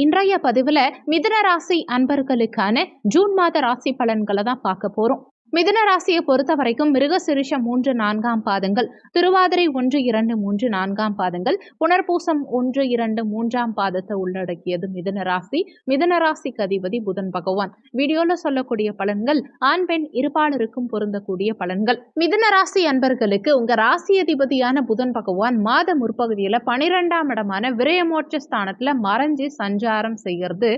இன்றைய பதிவுல மிதுன ராசி அன்பர்களுக்கான ஜூன் மாத ராசி பலன்களை தான் பார்க்க போறோம். மிதுன ராசியை பொறுத்த வரைக்கும் மிருகசிருஷம் 3, 4 பாதங்கள், திருவாதிரை 1, 2, 3, 4 பாதங்கள், புனர்பூசம் 1, 2, 3 பாதத்தை உள்ளடக்கியது மிதுன ராசி. மிதுன ராசிக்கு அதிபதி புதன் பகவான். வீடியோல சொல்லக்கூடிய பலன்கள் ஆண் பெண் இருபாலருக்கும் பொருந்தக்கூடிய பலன்கள். மிதுன ராசி அன்பர்களுக்கு உங்க ராசி அதிபதியான புதன் பகவான் மாத முற்பகுதியில 12ஆம் இடமான விரயமோட்ச ஸ்தானத்துல மறைஞ்சு சஞ்சாரம் செய்யறது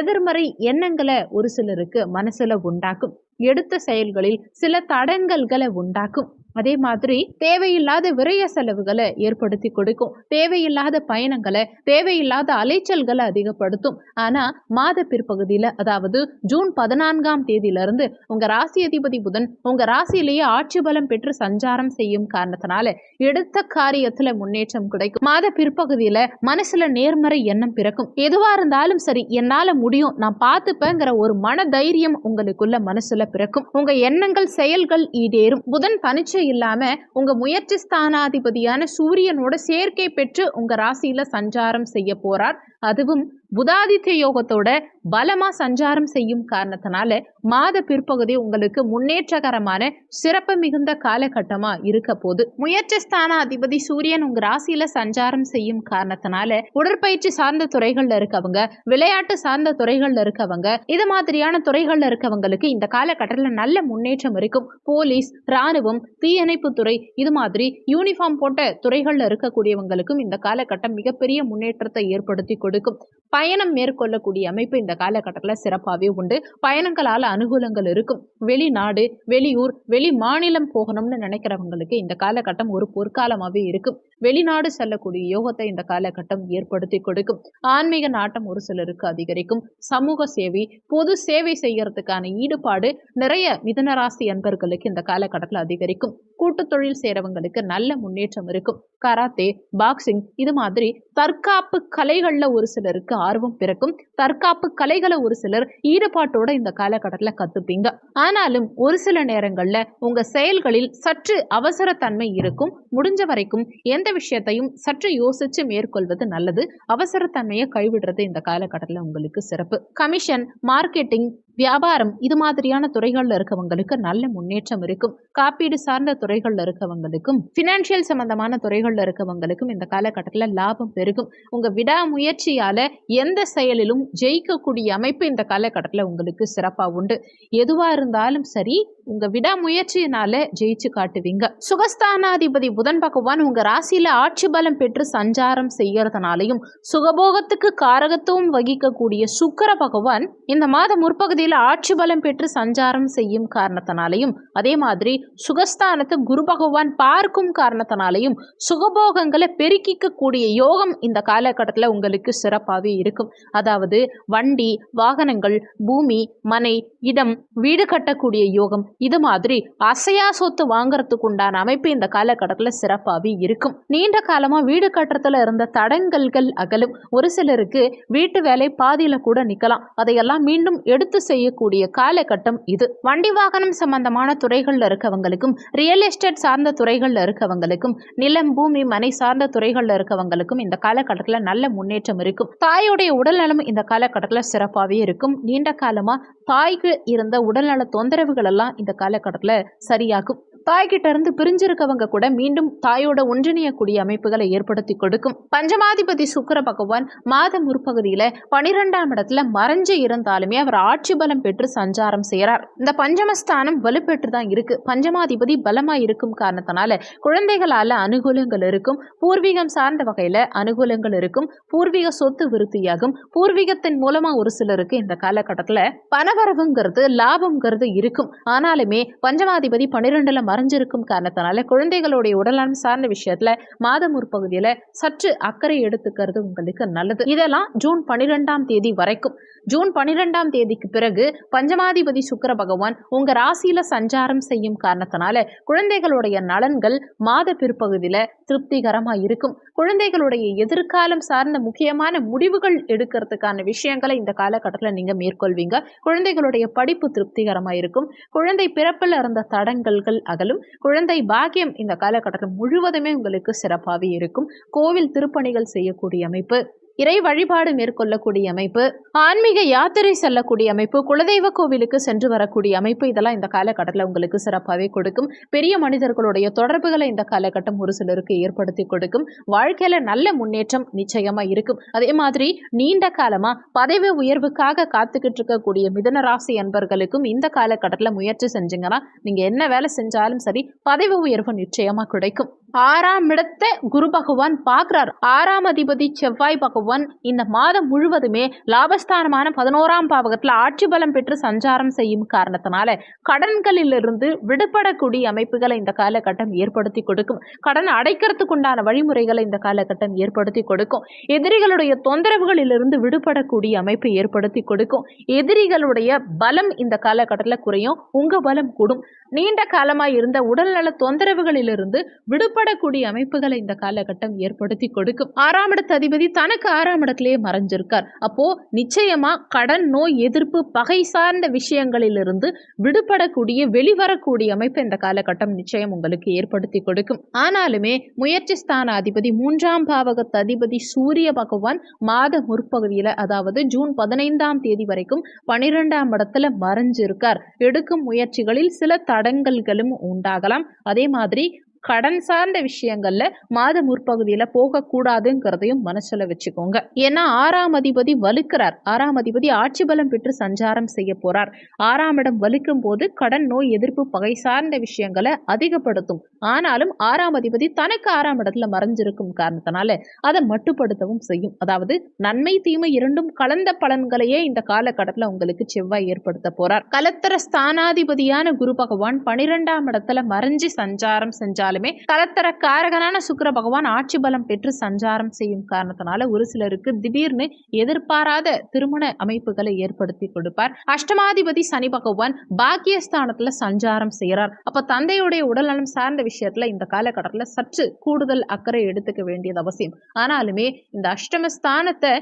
எதிர்மறை எண்ணங்களை ஒரு சிலருக்கு மனசுல உண்டாக்கும். எடுத்த செயல்களில் சில தடங்கல்களை உண்டாக்கும். அதே மாதிரி தேவையில்லாத விரய செலவுகளை ஏற்படுத்தி கொடுக்கும். தேவையில்லாத பயணங்களை, தேவையில்லாத அலைச்சல்களை அதிகப்படுத்தும். ஆனா மாத பிற்பகுதியில, அதாவது ஜூன் 14ஆம் தேதியிலிருந்து உங்க ராசி அதிபதி புதன் உங்க ராசியிலேயே ஆட்சி பலம் பெற்று சஞ்சாரம் செய்யும் காரணத்தினால எடுத்த காரியத்துல முன்னேற்றம் கிடைக்கும். மாத பிற்பகுதியில மனசுல நேர்மறை எண்ணம் பிறக்கும். எதுவா இருந்தாலும் சரி, என்னால முடியும், நான் பார்த்துப்பேங்கிற ஒரு மன தைரியம் உங்களுக்குள்ள மனசுல பிறக்கும். உங்க எண்ணங்கள் செயல்கள் ஈடேறும். புதன் பனிச்சை இல்லாம உங்க முயற்சி ஸ்தானாதிபதியான சூரியனோட சேர்க்கை பெற்று உங்க ராசியில சஞ்சாரம் செய்ய போறார். அதுவும் புதாதித்ய யோகத்தோட பலமா சஞ்சாரம் செய்யும் காரணத்தினால மாத பிற்பகுதி உங்களுக்கு முன்னேற்றகரமான சிறப்பு மிகுந்த காலகட்டமா இருக்க போது. முயற்சி ஸ்தான அதிபதி சூரியன் உங்க ராசியில சஞ்சாரம் செய்யும் காரணத்தினால உடற்பயிற்சி சார்ந்த துறைகள்ல இருக்கவங்க, விளையாட்டு சார்ந்த துறைகள்ல இருக்கவங்க, இது மாதிரியான துறைகள்ல இருக்கவங்களுக்கு இந்த காலகட்டத்தில் நல்ல முன்னேற்றம் இருக்கும். போலீஸ், ராணுவம், தீயணைப்பு துறை, இது மாதிரி யூனிஃபார்ம் போட்ட துறைகள்ல இருக்கக்கூடியவங்களுக்கும் இந்த காலகட்டம் மிகப்பெரிய முன்னேற்றத்தை ஏற்படுத்தி கொடுக்கும். பயணம் மேற்கொள்ளக்கூடிய அமைப்பு இந்த காலகட்டத்தில் சிறப்பாகவே உண்டு. பயணங்களால் அனுகூலங்கள் இருக்கும். வெளிநாடு, வெளியூர், வெளி மாநிலம் போகணும்னு நினைக்கிறவங்களுக்கு இந்த காலகட்டம் ஒரு பொற்காலமாகவே இருக்கும். வெளிநாடு செல்லக்கூடிய யோகத்தை இந்த காலகட்டம் ஏற்படுத்தி கொடுக்கும். ஆன்மீக நாட்டம் ஒரு சிலருக்கு அதிகரிக்கும். சமூக சேவை, பொது சேவை செய்யறதுக்கான ஈடுபாடு நிறைய மிதுனராசி அன்பர்களுக்கு இந்த காலகட்டத்தில் அதிகரிக்கும். கூட்டு தொழில் செய்றவங்களுக்கு நல்ல முன்னேற்றம் இருக்கும். கராத்தே, பாக்ஸிங், இது மாதிரி தற்காப்பு கலைகள்ல ஒரு சிலருக்கு ஆர்வம் பிறக்கும். தற்காப்பு கலைகளை ஒரு சிலர் ஈடுபாட்டோட இந்த காலகட்டத்தில் கத்துப்பீங்க. ஆனாலும் ஒரு சில நேரங்கள்ல உங்க செயல்களில் சற்று அவசரத்தன்மை இருக்கும். முடிஞ்ச வரைக்கும் எந்த விஷயத்தையும் சற்று யோசிச்சு மேற்கொள்வது நல்லது. அவசரத்தன்மையை கைவிடுறது இந்த காலகட்டத்தில் உங்களுக்கு சிறப்பு. கமிஷன், மார்க்கெட்டிங், வியாபாரம், இது மாதிரியான துறைகள்ல இருக்கவங்களுக்கு நல்ல முன்னேற்றம் இருக்கும். காப்பீடு சார்ந்த துறைகள்ல இருக்கவங்களுக்கும், பினான்சியல் சம்பந்தமான துறைகள்ல இருக்கவங்களுக்கும் இந்த காலகட்டத்தில் லாபம் பெருகும். உங்க விடாமுயற்சியால எந்த செயலிலும் ஜெயிக்கக்கூடிய அமைப்பு இந்த காலகட்டத்தில் உங்களுக்கு சிறப்பா உண்டு. எதுவா இருந்தாலும் சரி, உங்க விடாமுயற்சியினால ஜெயிச்சு காட்டுவீங்க. சுகஸ்தானாதிபதி புதன் பகவான் உங்க ராசியில ஆட்சி பலம் பெற்று சஞ்சாரம் செய்யறதுனாலையும், சுகபோகத்துக்கு காரகத்துவம் வகிக்கக்கூடிய சுக்கிர பகவான் இந்த மாத முற்பகுதியில் ஆட்சி பலம் பெற்று சஞ்சாரம் செய்யும் காரணத்தினாலையும், அதே மாதிரி சுகஸ்தானத்தை குரு பகவான் பார்க்கும் காரணத்தினாலையும் சுகபோகங்களை பெருக்கிக்க கூடிய யோகம் இந்த காலகட்டத்தில் உங்களுக்கு சிறப்பாகவே இருக்கும். அதாவது வண்டி, வாகனங்கள், பூமி, மனை, இடம், வீடு கட்டக்கூடிய யோகம், இது மாதிரி அசையா சொத்து வாங்கறதுக்கு உண்டான அமைப்பு இந்த காலகட்டத்தில் சிறப்பாகவே இருக்கும். நீண்ட காலமா வீடு கட்டுறதுல இருந்த தடங்கல்கள் அகலும். ஒரு சிலருக்கு வீட்டு வேலை பாதியில கூட நிக்கலாம். அதையெல்லாம் மீண்டும் எடுத்து செய்யக்கூடிய காலகட்டம் இது. வண்டி வாகனம் சம்பந்தமான துறைகள்ல இருக்கவங்களுக்கும், ரியல் எஸ்டேட் சார்ந்த துறைகள்ல இருக்கவங்களுக்கும், நிலம், பூமி, மனை சார்ந்த துறைகள்ல இருக்கவங்களுக்கும் இந்த காலகட்டத்தில் நல்ல முன்னேற்றம் இருக்கும். தாயுடைய உடல்நலம் இந்த காலகட்டத்தில் சிறப்பாகவே இருக்கும். நீண்ட காலமா தாய்க்கு இருந்த உடல்நல தொந்தரவுகள் எல்லாம் இந்த காலகட்டத்தில் சரியாகும். தாய்கிட்ட இருந்து பிரிஞ்சிருக்கவங்க கூட மீண்டும் தாயோட ஒன்றிணையக்கூடிய அமைப்புகளை ஏற்படுத்தி கொடுக்கும். பஞ்சமாதிபதி சுக்கிர பகவான் மாத முற்பகுதியில 12ஆம் இடத்துல மறைஞ்சு இருந்தாலுமே அவர் ஆட்சி பலம் பெற்று சஞ்சாரம் செய்யறார். இந்த பஞ்சமஸ்தானம் வலுப்பெற்று தான் இருக்கு. பஞ்சமாதிபதி பலமா இருக்கும் காரணத்தினால குழந்தைகளால அனுகூலங்கள் இருக்கும். பூர்வீகம் சார்ந்த வகையில அனுகூலங்கள் இருக்கும். பூர்வீக சொத்து விருத்தியாகும். பூர்வீகத்தின் மூலமா ஒரு சிலருக்கு இந்த காலகட்டத்துல பணவரவுங்கிறது, லாபம்ங்கிறது இருக்கும். ஆனாலுமே பஞ்சமாதிபதி 12ல மறைஞ்சிருக்கும் காரணத்தினால குழந்தைகளுடைய உடல்நலம் சார்ந்த விஷயத்துல மாத முற்பகுதியில சற்று அக்கறை எடுத்துக்கிறது உங்களுக்கு நல்லது. இதெல்லாம் ஜூன் 12ஆம் தேதி வரைக்கும். ஜூன் 12ஆம் தேதிக்கு பிறகு பஞ்சமாதிபதி சுக்கிர பகவான் உங்க ராசியில சஞ்சாரம் செய்யும் காரணத்தினால குழந்தைகளுடைய நலன்கள் மாத பிற்பகுதியில திருப்திகரமா இருக்கும். குழந்தைகளுடைய எதிர்காலம் சார்ந்த முக்கியமான முடிவுகள் எடுக்கிறதுக்கான விஷயங்களை இந்த காலகட்டத்தில் நீங்க மேற்கொள்வீங்க. குழந்தைகளுடைய படிப்பு திருப்திகரமா இருக்கும். குழந்தை பிறப்பில் இருந்த தடங்கல்கள் அகலும். குழந்தை பாக்கியம் இந்த காலகட்டத்தில் முழுவதுமே உங்களுக்கு சிறப்பாகவே இருக்கும். கோவில் திருப்பணிகள் செய்யக்கூடிய அமைப்பு, இறை வழிபாடு மேற்கொள்ளக்கூடிய அமைப்பு, ஆன்மீக யாத்திரை செல்லக்கூடிய அமைப்பு, குலதெய்வ கோவிலுக்கு சென்று வரக்கூடிய அமைப்பு, இதெல்லாம் இந்த காலகட்டத்தில் உங்களுக்கு சிறப்பாகவே கொடுக்கும். பெரிய மனிதர்களுடைய தொடர்புகளை இந்த காலகட்டம் ஒரு சிலருக்கு ஏற்படுத்தி கொடுக்கும். வாழ்க்கையில நல்ல முன்னேற்றம் நிச்சயமா இருக்கும். அதே மாதிரி நீண்ட காலமா பதவி உயர்வுக்காக காத்துக்கிட்டு இருக்கக்கூடிய மிதுன ராசி அன்பர்களுக்கும் இந்த காலகட்டத்தில் முயற்சி செஞ்சீங்கன்னா நீங்க என்ன வேலை செஞ்சாலும் சரி பதவி உயர்வு நிச்சயமா கிடைக்கும். 6ஆம் இடத்தை குரு பகவான் பார்க்கிறார். 6ஆம் அதிபதி செவ்வாய் பகவான் இந்த மாதம் முழுவதுமே லாபஸ்தானமான 11ஆம் பாவகத்தில் ஆட்சி பலம் பெற்று சஞ்சாரம் செய்யும் காரணத்தினால கடன்களிலிருந்து விடுபடக்கூடிய அமைப்புகளை இந்த காலகட்டம் ஏற்படுத்தி கொடுக்கும். கடன் அடைக்கிறதுக்குண்டான வழிமுறைகளை இந்த காலகட்டம் ஏற்படுத்தி கொடுக்கும். எதிரிகளுடைய தொந்தரவுகளிலிருந்து விடுபடக்கூடிய அமைப்பை ஏற்படுத்தி கொடுக்கும். எதிரிகளுடைய பலம் இந்த காலகட்டத்தில் குறையும், உங்க பலம் கூடும். நீண்ட காலமாய் இருந்த உடல்நல தொந்தரவுகளிலிருந்து விடுபடக்கூடிய அமைப்புகளை இந்த காலகட்டம் ஏற்படுத்தி கொடுக்கும். 6ஆம் இடத்து அதிபதி தனக்கு 6ஆம் இடத்திலேயே மறைஞ்சிருக்கார். அப்போ நிச்சயமா கடன், நோய் எதிர்ப்பு, பகை சார்ந்த விஷயங்களிலிருந்து விடுபடக்கூடிய வெளிவரக்கூடிய அமைப்பு இந்த காலகட்டம் நிச்சயம் உங்களுக்கு ஏற்படுத்தி கொடுக்கும். ஆனாலுமே முயற்சி ஸ்தான அதிபதி 3ஆம் பாவகத்து அதிபதி சூரிய பகவான் மாத முற்பகுதியில், அதாவது ஜூன் 15ஆம் தேதி வரைக்கும் 12ஆம் இடத்துல மறைஞ்சிருக்கார். எடுக்கும் முயற்சிகளில் சில தடங்கல்களும் உண்டாகலாம். அதே மாதிரி கடன் சார்ந்த விஷயங்கள்ல மாத முற்பகுதியில போகக்கூடாதுங்கிறதையும் மனசுல வச்சுக்கோங்க. ஏன்னா 6ஆம் அதிபதி வலுக்கிறார். 6ஆம் அதிபதி ஆட்சி பலம் பெற்று சஞ்சாரம் செய்ய போறார். 6ஆம் இடம் வலுக்கும் போது கடன், நோய் எதிர்ப்பு, பகை சார்ந்த விஷயங்களை அதிகப்படுத்தும். ஆனாலும் 6ஆம் அதிபதி தனக்கு 6ஆம் இடத்துல மறைஞ்சிருக்கும் காரணத்தினால அதை மட்டுப்படுத்தவும் செய்யும். அதாவது நன்மை தீமை இரண்டும் கலந்த பலன்களையே இந்த காலகட்டத்தில் உங்களுக்கு செவ்வாய் ஏற்படுத்த போறார். கலத்தர ஸ்தானாதிபதியான குரு பகவான் 12ஆம் இடத்துல மறைஞ்சு சஞ்சாரம் செஞ்சால் கலத்தர காரகனான சுக்கிர பகவான் ஆட்சி பலம் பெற்று சஞ்சாரம் செய்யும் காரணத்தினால ஒரு சிலருக்கு திடீர்னு எதிர்பாராத திருமண அமைப்புகளை ஏற்படுத்தி கொடுப்பார். அஷ்டமாதிபதி சனி பகவான் பாக்கியஸ்தானத்துல சஞ்சாரம் செய்யறார். அப்ப தந்தையுடைய உடல்நலம் சார்ந்த விஷயத்துல இந்த காலகட்டத்தில் சற்று கூடுதல் அக்கறை எடுத்துக்க வேண்டியது அவசியம். ஆனாலுமே இந்த அஷ்டமஸ்தானத்தை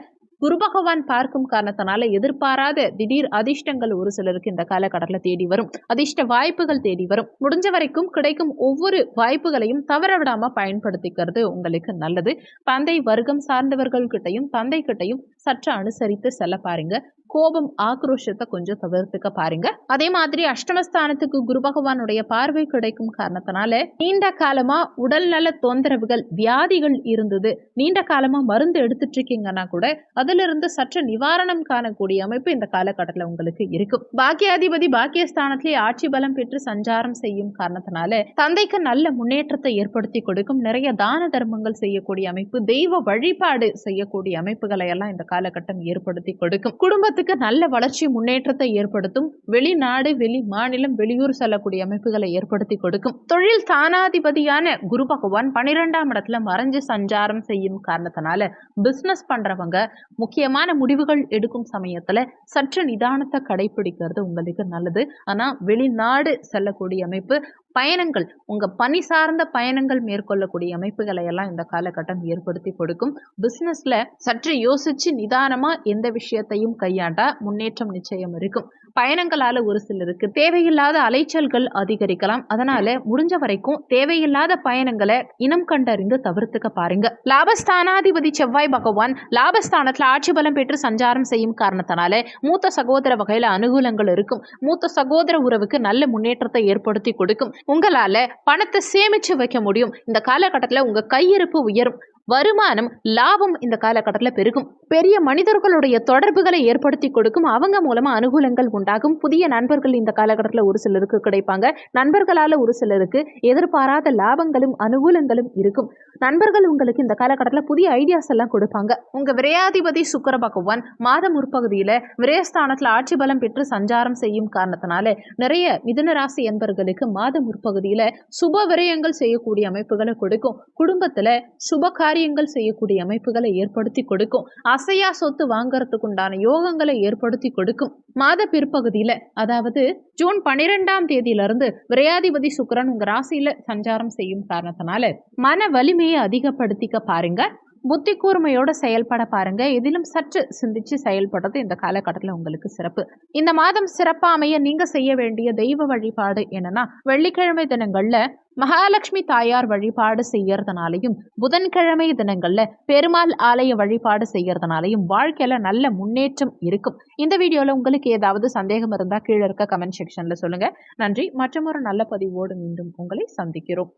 குரு பகவான் பார்க்கும் காரணத்தினால எதிர்பாராத திடீர் அதிர்ஷ்டங்கள் ஒரு சிலருக்கு இந்த காலகட்டத்தில் தேடி வரும். அதிர்ஷ்ட வாய்ப்புகள் தேடி வரும். முடிஞ்ச வரைக்கும் கிடைக்கும் ஒவ்வொரு வாய்ப்புகளையும் தவற விடாம பயன்படுத்திக்கிறது உங்களுக்கு நல்லது. தந்தை வர்க்கம் சார்ந்தவர்கள் கிட்டையும் தந்தை கிட்டையும் சற்று அனுசரித்து செல்ல பாருங்க. கோபம், ஆக்ரோஷத்தை கொஞ்சம் தவிர்த்துக்க பாருங்க. அதே மாதிரி அஷ்டமஸ்தானத்துக்கு குரு பகவானுடைய பார்வை கிடைக்கும் காரணத்தினால நீண்ட காலமா உடல் நல தொந்தரவுகள், வியாதிகள் இருந்தது, நீண்ட காலமா மருந்து எடுத்துட்டு இருக்கீங்கன்னா கூட அதிலிருந்து சற்று நிவாரணம் காணக்கூடிய அமைப்பு இந்த காலகட்டத்தில் உங்களுக்கு இருக்கும். பாக்கியாதிபதி பாக்கியஸ்தானத்திலே ஆட்சி பலம் பெற்று சஞ்சாரம் செய்யும் காரணத்தினால தந்தைக்கு நல்ல முன்னேற்றத்தை ஏற்படுத்தி கொடுக்கும். நிறைய தான தர்மங்கள் செய்யக்கூடிய அமைப்பு, தெய்வ வழிபாடு செய்யக்கூடிய அமைப்புகளை எல்லாம் இந்த காலகட்டம் ஏற்படுத்தி கொடுக்கும். குடும்பத்துக்கு நல்ல வளர்ச்சி, முன்னேற்றத்தை ஏற்படுத்தும். வெளிநாடு, வெளி மாநிலம், வெளியூர் செல்லக்கூடிய அமைப்புகளை ஏற்படுத்தி கொடுக்கும். தொழில் ஸ்தானாதிபதியான குரு பகவான் 12ஆம் இடத்துல மறைஞ்சு சஞ்சாரம் செய்யும் காரணத்தினால பிசினஸ் பண்றவங்க முக்கியமான முடிவுகள் எடுக்கும் சமயத்துல சற்று நிதானத்தை கடைபிடிக்கிறது உங்களுக்கு நல்லது. ஆனா வெளிநாடு செல்லக்கூடிய அமைப்பு, பயணங்கள், உங்க பணி சார்ந்த பயணங்கள் மேற்கொள்ளக்கூடிய அமைப்புகளை எல்லாம் இந்த காலகட்டம் ஏற்படுத்தி கொடுக்கும். பிசினஸ்ல சற்று யோசிச்சு நிதானமா எந்த விஷயத்தையும் கையாண்டா முன்னேற்றம் நிச்சயம் இருக்கும். பயணங்களால ஒரு சிலருக்கு தேவையில்லாத அலைச்சல்கள் அதிகரிக்கலாம். அதனால முடிஞ்ச வரைக்கும் தேவையில்லாத பயணங்களை இனம் கண்டறிந்து தவிர்த்துக்க பாருங்க. லாபஸ்தானாதிபதி செவ்வாய் பகவான் லாபஸ்தானத்துல ஆட்சி பலம் பெற்று சஞ்சாரம் செய்யும் காரணத்தினால மூத்த சகோதர வகையில அனுகூலங்கள் இருக்கும். மூத்த சகோதர உறவுக்கு நல்ல முன்னேற்றத்தை ஏற்படுத்தி கொடுக்கும். உங்களால பணத்தை சேமிச்சு வைக்க முடியும். இந்த காலகட்டத்தில் உங்க கையிருப்பு உயரும். வருமானம், லாபம் இந்த காலகட்டத்தில் பெருகும். பெரிய மனிதர்களுடைய தொடர்புகளை ஏற்படுத்தி கொடுக்கும். அவங்க மூலமா அனுகூலங்கள் உண்டாகும். புதிய நண்பர்கள் இந்த காலகட்டத்தில் ஒரு சிலருக்கு கிடைப்பாங்க. நண்பர்களால ஒரு சிலருக்கு எதிர்பாராத லாபங்களும் அனுகூலங்களும் இருக்கும். நண்பர்கள் உங்களுக்கு இந்த காலகட்டத்தில் புதிய ஐடியாஸ் எல்லாம் கொடுப்பாங்க. உங்க விரையாதிபதி சுக்கிர பகவான் மாத முற்பகுதியில விரயஸ்தானத்தில் ஆட்சி பலம் பெற்று சஞ்சாரம் செய்யும் காரணத்தினால நிறைய மிதுன ராசி என்பர்களுக்கு மாத முற்பகுதியில சுப விரயங்கள் செய்யக்கூடிய அமைப்புகளை கொடுக்கும். குடும்பத்துல சுப காரியங்கள் செய்யக்கூடிய அமைப்புகளை ஏற்படுத்தி கொடுக்கும். அசையா சொத்து வாங்கறதுக்கு உண்டான யோகங்களை ஏற்படுத்தி கொடுக்கும். மாத பிற்பகுதியில, அதாவது ஜூன் 12ஆம் தேதியிலிருந்து விரையாதிபதி சுக்கிரன் உங்க ராசியில சஞ்சாரம் செய்யும் காரணத்தினால மன வலிமையை அதிகப்படுத்திக்க பாருங்க. புத்தி கூர்மையோட செயல்பட பாருங்க. இதிலும் சற்று சிந்திச்சு செயல்படுறது இந்த காலகட்டத்தில் உங்களுக்கு சிறப்பு. இந்த மாதம் சிறப்பா அமைய நீங்க செய்ய வேண்டிய தெய்வ வழிபாடு என்னன்னா, வெள்ளிக்கிழமை தினங்கள்ல மகாலட்சுமி தாயார் வழிபாடு செய்யறதுனாலையும், புதன்கிழமை தினங்கள்ல பெருமாள் ஆலய வழிபாடு செய்யறதுனாலையும் வாழ்க்கையில நல்ல முன்னேற்றம் இருக்கும். இந்த வீடியோல உங்களுக்கு ஏதாவது சந்தேகம் இருந்தா கீழே இருக்க கமெண்ட் செக்ஷன்ல சொல்லுங்க. நன்றி. மற்றொரு நல்ல பதிவோடு மீண்டும் உங்களை சந்திக்கிறோம்.